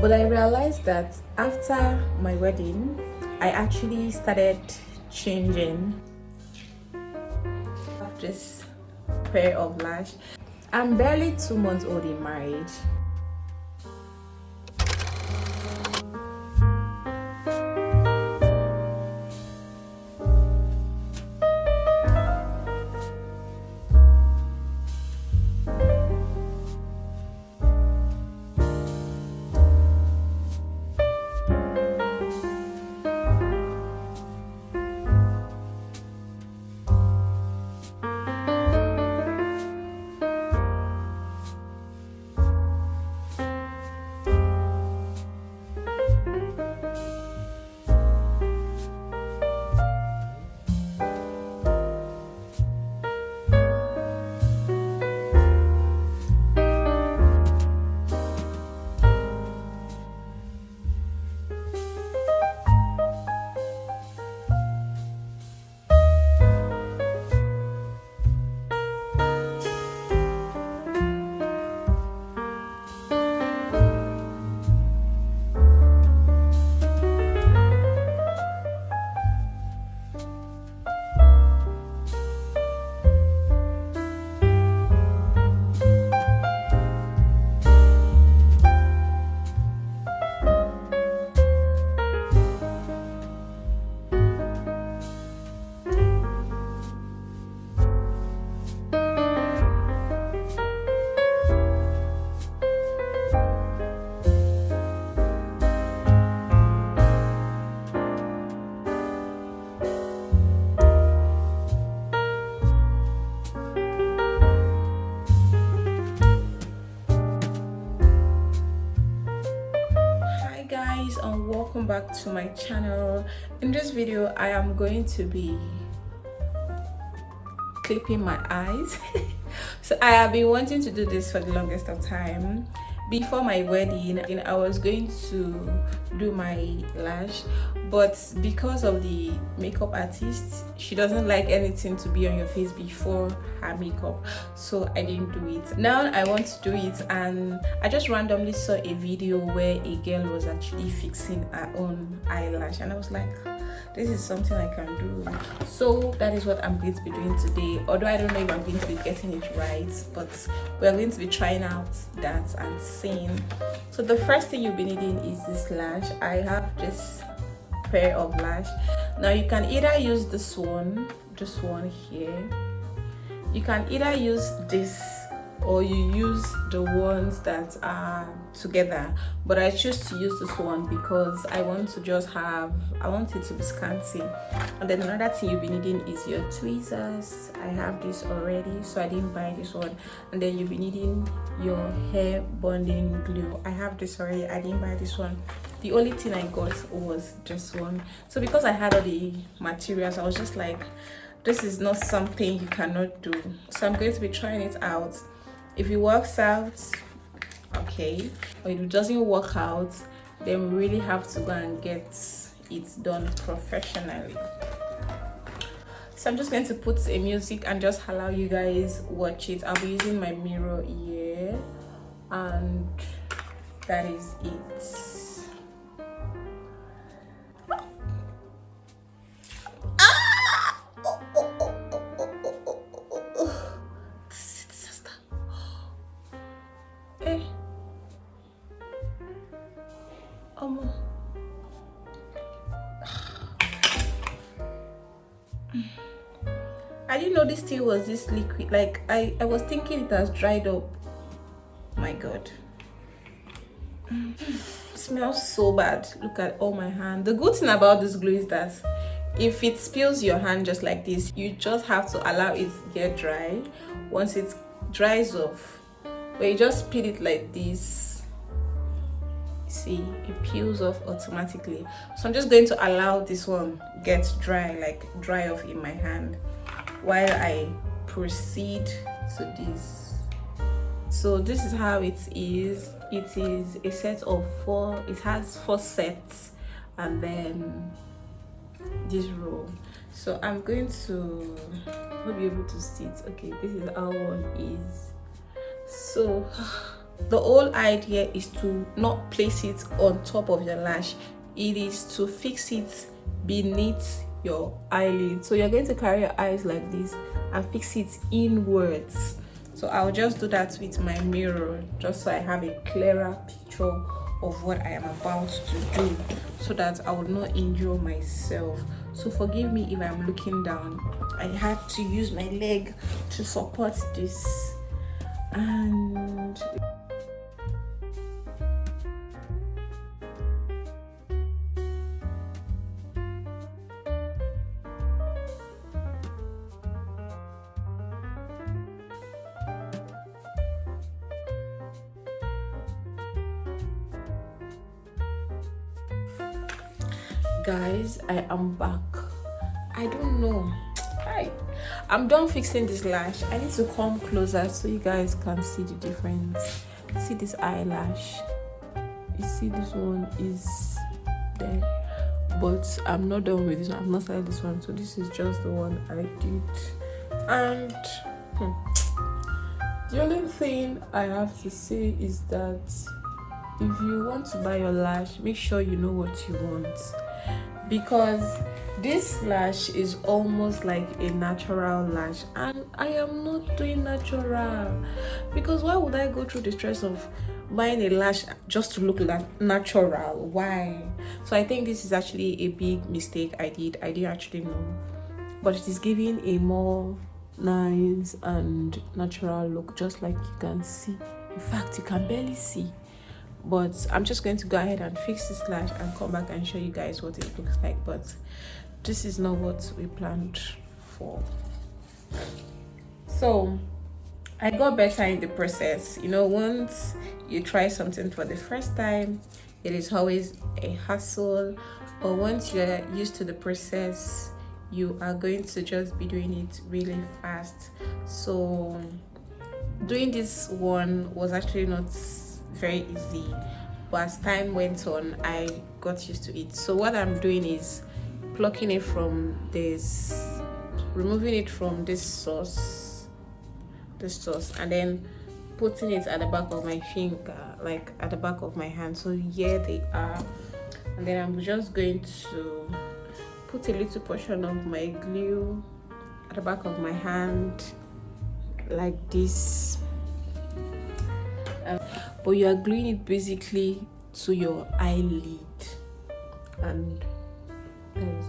But I realized that after my wedding, I actually started changing this pair of lash. I'm barely 2 months old in marriage. Guys, and welcome back to my channel. In this video I am going to be clipping my eyes. So I have been wanting to do this for the longest of time. Before my wedding I was going to do my lash, but because of the makeup artist, she doesn't like anything to be on your face before her makeup, so I didn't do it. Now I want to do it, and I just randomly saw a video where a girl was actually fixing her own eyelash, and I was like, this is something I can do. So that is what I'm going to be doing today. Although I don't know if I'm going to be getting it right, but we're going to be trying out that and seeing. So the first thing you'll be needing is this lash. I have this pair of lash. Now you can either use this one here. You can either use this, or you use the ones that are together, but I choose to use this one because I want it to be scanty. And then another thing you'll be needing is your tweezers. I have this already, so I didn't buy this one. And then you'll be needing your hair bonding glue. I have this already, I didn't buy this one. The only thing I got was this one. So because I had all the materials, I was just like, this is not something you cannot do. So I'm going to be trying it out. If it works out, okay, or if it doesn't work out, then we really have to go and get it done professionally. So I'm just going to put a music and just allow you guys watch it. I'll be using my mirror here, and that is it. I didn't know this tea was this liquid. Like I was thinking it has dried up. My god, it smells so bad. Look at all my hand. The good thing about this glue is that if it spills your hand just like this, you just have to allow it to get dry. Once it dries off, when you just peel it like this, see, it peels off automatically. So I'm just going to allow this one get dry, like dry off in my hand, while I proceed to this. So this is how it is. It is a set of 4. It has 4 sets, and then this row. So I'm going to be able to see it. Okay, this is how one is. So The whole idea is to not place it on top of your lash. It is to fix it beneath your eyelid. So you're going to carry your eyes like this and fix it inwards. So I'll just do that with my mirror, just so I have a clearer picture of what I am about to do, so that I will not injure myself. So forgive me if I'm looking down. I had to use my leg to support this. And guys, I am back. I don't know. I'm done fixing this lash. I need to come closer so you guys can see the difference. See this eyelash. You see this one is there, but I'm not done with this one. I'm not started this one, so this is just the one I did. And the only thing I have to say is that if you want to buy your lash, make sure you know what you want, because this lash is almost like a natural lash, and I am not doing natural, because why would I go through the stress of buying a lash just to look like natural? Why? So I think this is actually a big mistake I didn't actually know, but it is giving a more nice and natural look, just like you can see. In fact, you can barely see. But I'm just going to go ahead and fix this lash and come back and show you guys what it looks like. But this is not what we planned for. So I got better in the process. You know, once you try something for the first time, it is always a hassle. But once you're used to the process, you are going to just be doing it really fast. So doing this one was actually not very easy, but as time went on, I got used to it. So what I'm doing is plucking it from this, removing it from this sauce, and then putting it at the back of my finger, like at the back of my hand. So here they are, and then I'm just going to put a little portion of my glue at the back of my hand like this. But you are gluing it basically to your eyelid, and that is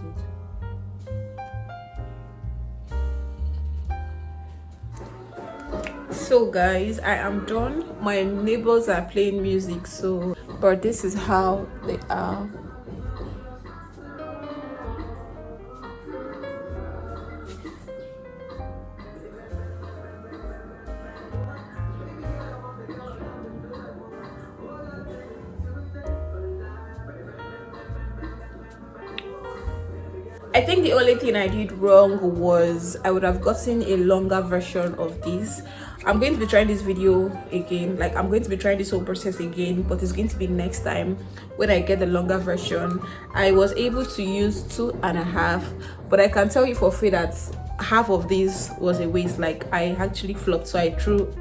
it. So guys, I am done. My neighbors are playing music, so but this is how they are. I think the only thing I did wrong was I would have gotten a longer version of this. I'm going to be trying this video again, like I'm going to be trying this whole process again, but it's going to be next time when I get the longer version. I was able to use 2.5, but I can tell you for free that half of this was a waste. Like I actually flopped, so I threw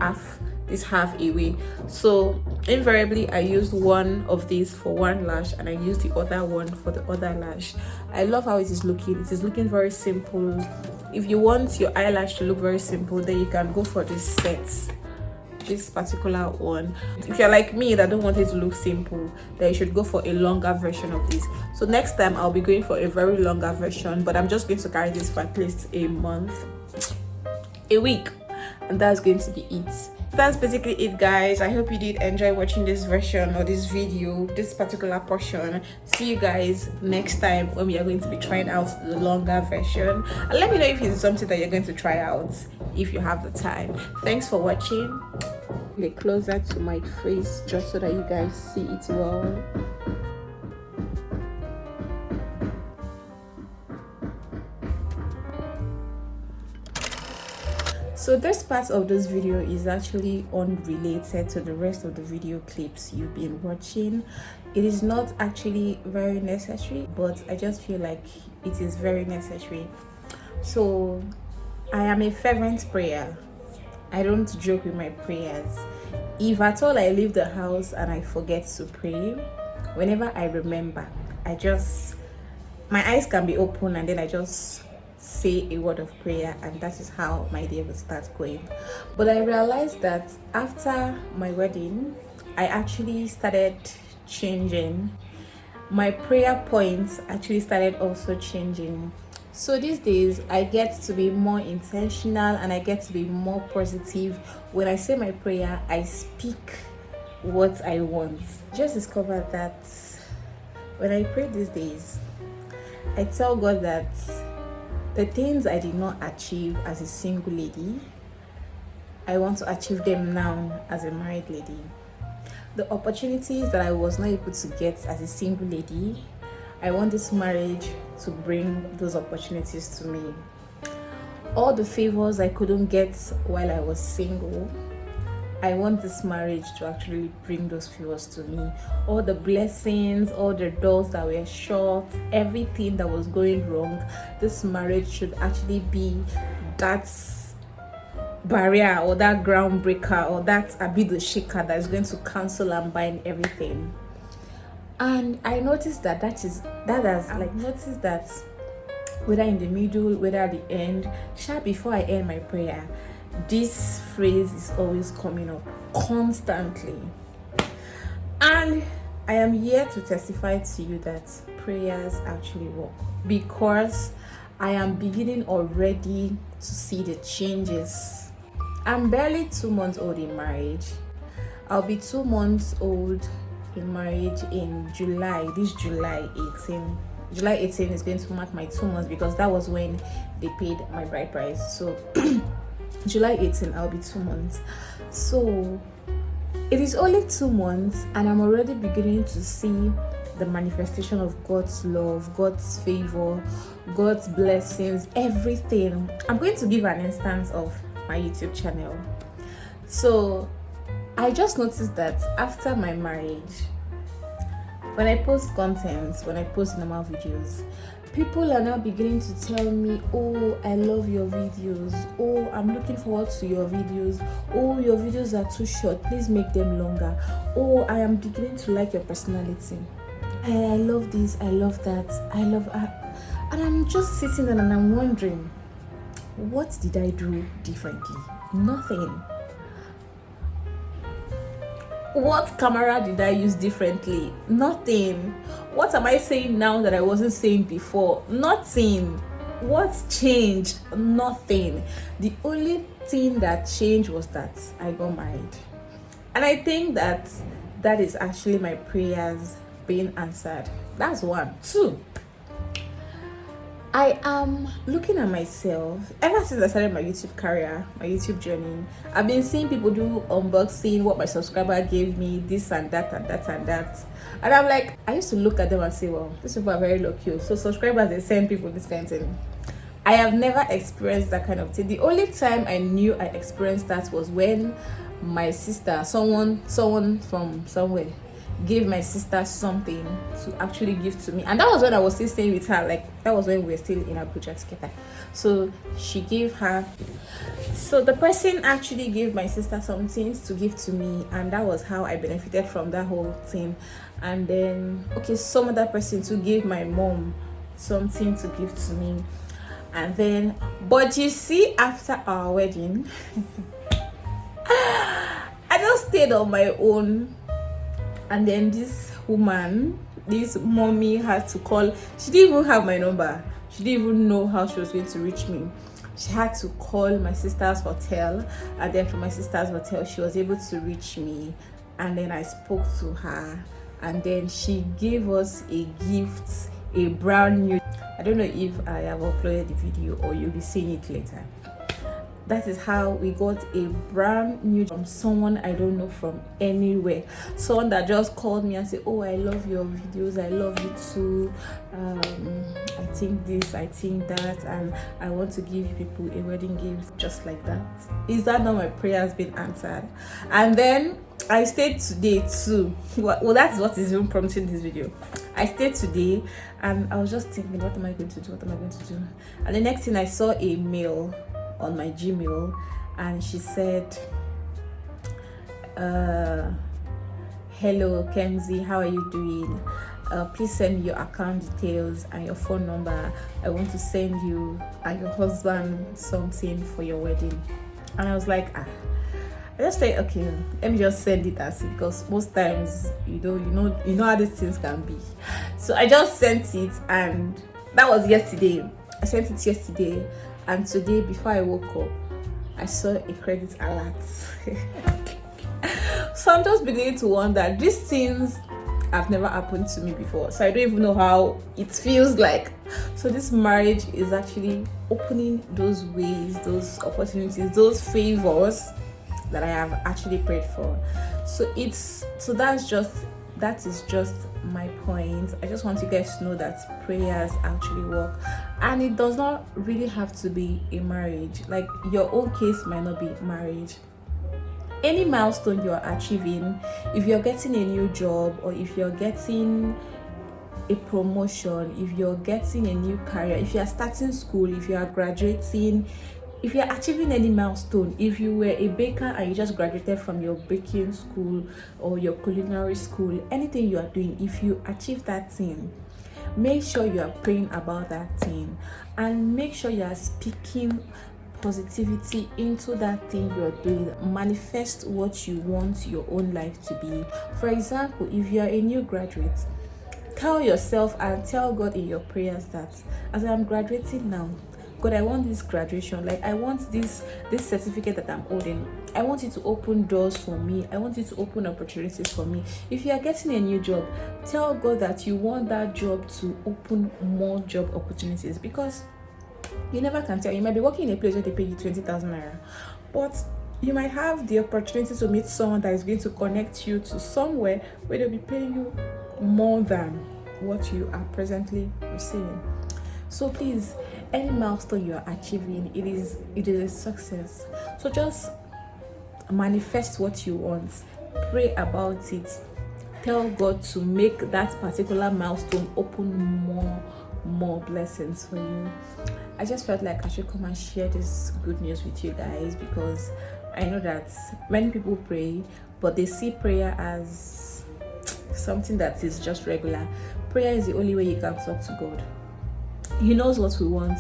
this half away. So invariably I used one of these for one lash and I used the other one for the other lash. I love how it is looking. It is looking very simple. If you want your eyelash to look very simple, then you can go for this set, this particular one. If you're like me that don't want it to look simple, then you should go for a longer version of this. So next time I'll be going for a very longer version, but I'm just going to carry this for at least a week, and that's going to be it. That's basically it, guys. I hope you did enjoy watching this version or this video, this particular portion. See you guys next time when we are going to be trying out the longer version, and let me know if it's something that you're going to try out if you have the time. Thanks for watching. Get closer to my face just so that you guys see it well. So this part of this video is actually unrelated to the rest of the video clips you've been watching. It is not actually very necessary, but I just feel like it is very necessary. So I am a fervent prayer. I don't joke with my prayers. If at all I leave the house and I forget to pray, whenever I remember, my eyes can be open and then I just say a word of prayer, and that is how my day will start going. But I realized that after my wedding, I actually started changing. My prayer points actually started also changing. So these days I get to be more intentional and I get to be more positive. When I say my prayer, I speak what I want. Just discovered that when I pray these days, I tell God that the things I did not achieve as a single lady, I want to achieve them now as a married lady. The opportunities that I was not able to get as a single lady, I want this marriage to bring those opportunities to me. All the favors I couldn't get while I was single, I want this marriage to actually bring those favors to me. All the blessings, all the doors that were shut, everything that was going wrong, this marriage should actually be that barrier or that groundbreaker or that abido shaker that is going to cancel and bind everything. And I noticed that noticed that whether in the middle, whether at the end, before I end my prayer, this phrase is always coming up constantly. And I am here to testify to you that prayers actually work, because I am beginning already to see the changes. I'm barely 2 months old in marriage. I'll be 2 months old in marriage in July. This July 18. July 18 is going to mark my 2 months, because that was when they paid my bride price. So July 18, I'll be 2 months. So it is only 2 months and I'm already beginning to see the manifestation of God's love, God's favor, God's blessings, everything. I'm going to give an instance of my YouTube channel. So I just noticed that after my marriage, when I post content, when I post normal videos, people are now beginning to tell me, oh, I love your videos. Oh, I'm looking forward to your videos. Oh, your videos are too short. Please make them longer. Oh, I am beginning to like your personality. I love this. I love that. And I'm just sitting there and I'm wondering, what did I do differently? Nothing. What camera did I use differently? Nothing. What am I saying now that I wasn't saying before? Nothing. What's changed? Nothing. The only thing that changed was that I got married. And I think that is actually my prayers being answered. That's one. Two, I am looking at myself. Ever since I started my YouTube career, my YouTube journey, I've been seeing people do unboxing, what my subscriber gave me, this and that and that and that. And I'm like, I used to look at them and say, well, these people are very lucky. So subscribers, they send people this kind of thing. I have never experienced that kind of thing. The only time I knew I experienced that was when my sister, someone from somewhere, gave my sister something to actually give to me, and that was when I was still staying with her. Like, that was when we were still in Abuja together. So she gave her, so the person actually gave my sister some things to give to me, and that was how I benefited from that whole thing. And then some other person to give my mom something to give to me. And then, but you see, after our wedding I just stayed on my own. And then this woman, this mommy, had to call. She didn't even have my number. She didn't even know how she was going to reach me. She had to call my sister's hotel, and then from my sister's hotel she was able to reach me. And then I spoke to her, and then she gave us a gift, a brand new, I don't know if I have uploaded the video or you'll be seeing it later. That is how we got a brand new from someone I don't know from anywhere. Someone that just called me and said, oh, I love your videos, I love you too. I think this, I think that, and I want to give people a wedding gift, just like that. Is that not my prayer has been answered? And then I stayed today too. Well, that's what is even prompting this video. I stayed today and I was just thinking, what am I going to do? What am I going to do? And the next thing, I saw a mail on my Gmail, and she said, uh hello Kenzie, how are you doing? Please send me your account details and your phone number. I want to send you and your husband something for your wedding. And I was like, I just say, okay, let me just send it as it, because most times you know how these things can be. So I just sent it, and that was yesterday. I sent it yesterday, and today before I woke up, I saw a credit alert. So I'm just beginning to wonder, these things have never happened to me before, so I don't even know how it feels like. So this marriage is actually opening those ways, those opportunities, those favors that I have actually prayed for. So that is just my point. I just want you guys to know that prayers actually work, and it does not really have to be a marriage. Like, your own case might not be marriage. Any milestone you're achieving, if you're getting a new job, or if you're getting a promotion, if you're getting a new career, if you're starting school, if you are graduating, if you're achieving any milestone, if you were a baker and you just graduated from your baking school or your culinary school, anything you are doing, if you achieve that thing, make sure you are praying about that thing, and make sure you are speaking positivity into that thing you're doing. Manifest what you want your own life to be. For example, if you're a new graduate, tell yourself and tell God in your prayers that, as I'm graduating now, God, I want this graduation, like I want this certificate that I'm holding, I want it to open doors for me, I want it to open opportunities for me. If you are getting a new job, tell God that you want that job to open more job opportunities, because you never can tell. You might be working in a place where they pay you 20,000 naira, but you might have the opportunity to meet someone that is going to connect you to somewhere where they'll be paying you more than what you are presently receiving. So please, any milestone you are achieving, it is a success. So just manifest what you want, pray about it, tell God to make that particular milestone open more blessings for you. I just felt like I should come and share this good news with you guys, because I know that many people pray, but they see prayer as something that is just regular. Prayer is the only way you can talk to God. He knows what we want,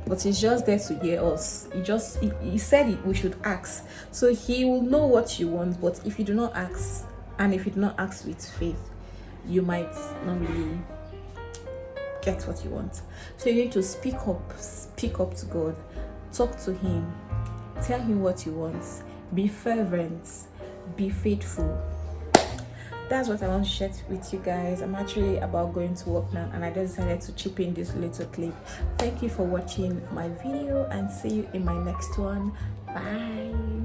but he's just there to hear us. He said we should ask, so he will know what you want. But if you do not ask, and if you do not ask with faith, you might not really get what you want. So you need to speak up to God, talk to him, tell him what you want, be fervent, be faithful. That's what I want to share with you guys. I'm actually about going to work now, and I just decided to chip in this little clip. Thank you for watching my video, and see you in my next one. Bye.